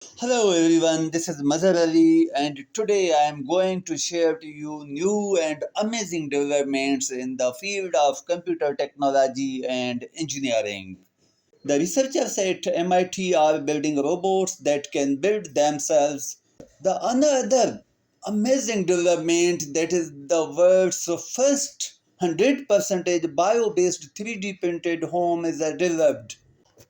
Hello everyone, this is Mazhar Ali, and today I am going to share to you new and amazing developments in the field of computer technology and engineering. The researchers at MIT are building robots that can build themselves. The another amazing development that is the world's first 100% bio-based 3D printed home is developed.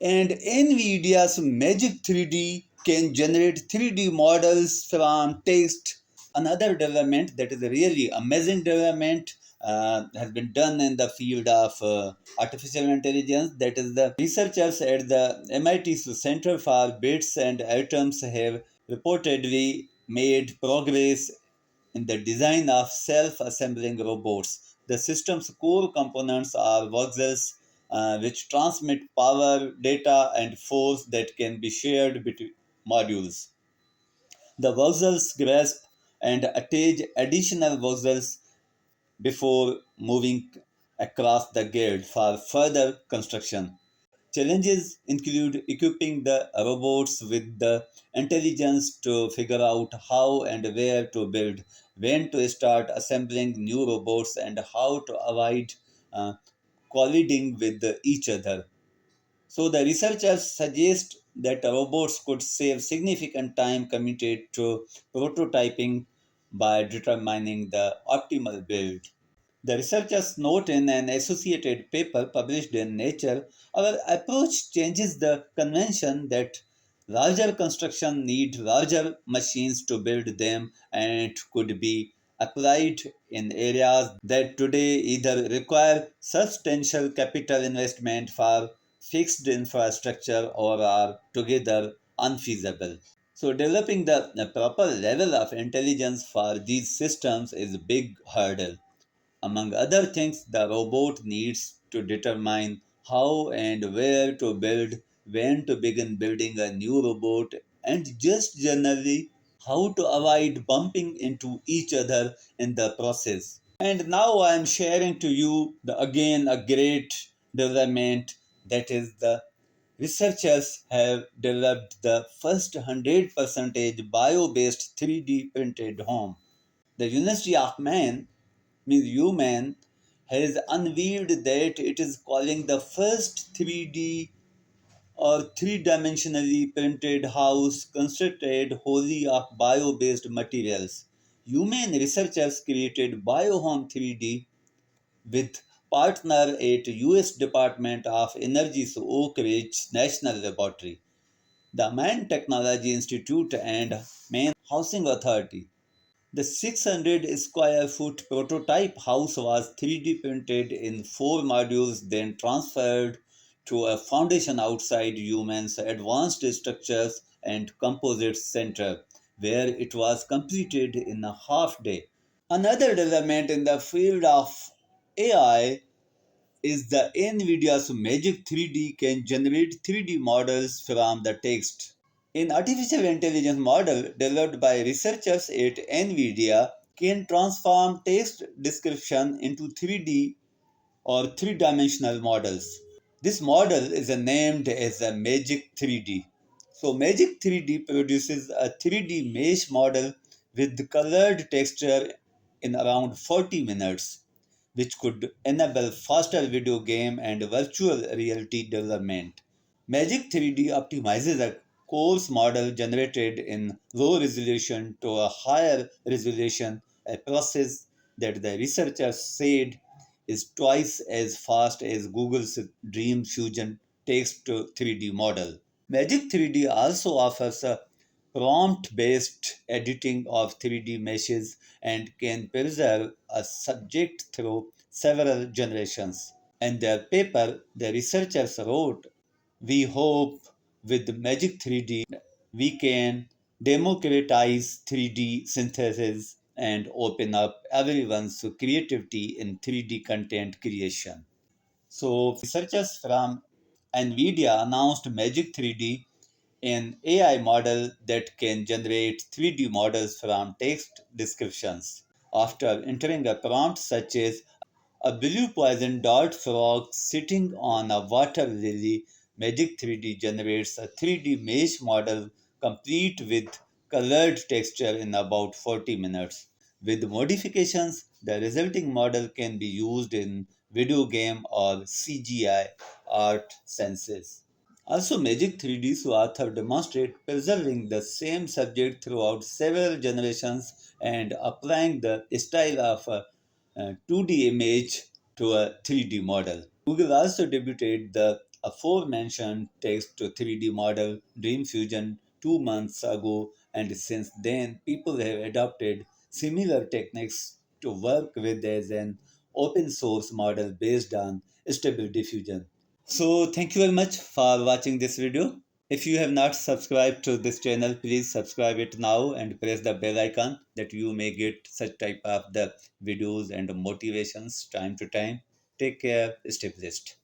And NVIDIA's Magic 3D can generate 3D models from text. Another development that is a really amazing development has been done in the field of artificial intelligence. That is, the researchers at the MIT's Center for Bits and Atoms have reportedly made progress in the design of self-assembling robots. The system's core components are voxels, which transmit power, data, and force that can be shared between modules. The voxels grasp and attach additional voxels before moving across the grid for further construction. Challenges include equipping the robots with the intelligence to figure out how and where to build, when to start assembling new robots, and how to avoid uh, colliding with each other. So, the researchers suggest that robots could save significant time committed to prototyping by determining the optimal build. The researchers note in an associated paper published in Nature, our approach changes the convention that larger construction need larger machines to build them and could be applied in areas that today either require substantial capital investment for fixed infrastructure or are together unfeasible. So developing the proper level of intelligence for these systems is a big hurdle. Among other things, the robot needs to determine how and where to build, when to begin building a new robot, and just generally how to avoid bumping into each other in the process. And now I am sharing to you again a great development, that is, the researchers have developed the first 100% bio-based 3D printed home. The University of Man, means human, has unveiled that it is calling the first 3D or three-dimensionally printed house constructed wholly of bio-based materials. Human researchers created BioHome 3D with partner at US Department of Energy's Oak Ridge National Laboratory, the Man Technology Institute, and Maine Housing Authority. The 600 square foot prototype house was 3D printed in 4 modules, then transferred to a foundation outside Human's Advanced Structures and Composites Center, where it was completed in a half day. Another development in the field of AI is the NVIDIA's Magic 3D can generate 3D models from the text. An artificial intelligence model developed by researchers at NVIDIA can transform text description into 3D or three-dimensional models. This model is named as a Magic 3D. So Magic 3D produces a 3D mesh model with colored texture in around 40 minutes, which could enable faster video game and virtual reality development. Magic 3D optimizes a coarse model generated in low resolution to a higher resolution, a process that the researchers said is twice as fast as Google's Dream Fusion text to 3D model. Magic 3D also offers a prompt based editing of 3D meshes and can preserve a subject through several generations. In their paper, the researchers wrote, "We hope with Magic 3D we can democratize 3D synthesis and open up everyone's creativity in 3D content creation." So, researchers from NVIDIA announced Magic 3D, an AI model that can generate 3D models from text descriptions. After entering a prompt such as a blue poison dart frog sitting on a water lily, Magic 3D generates a 3D mesh model complete with colored texture in about 40 minutes. With modifications, the resulting model can be used in video game or CGI art senses. Also, Magic 3D's author demonstrate preserving the same subject throughout several generations and applying the style of a 2D image to a 3D model. Google also debuted the aforementioned text to 3D model Dream Fusion 2 months ago, and since then, people have adopted similar techniques to work with as an open source model based on stable diffusion. So thank you very much for watching this video. If you have not subscribed to this channel, please subscribe it now and press the bell icon that you may get such type of the videos and motivations time to time. Take care, stay blessed.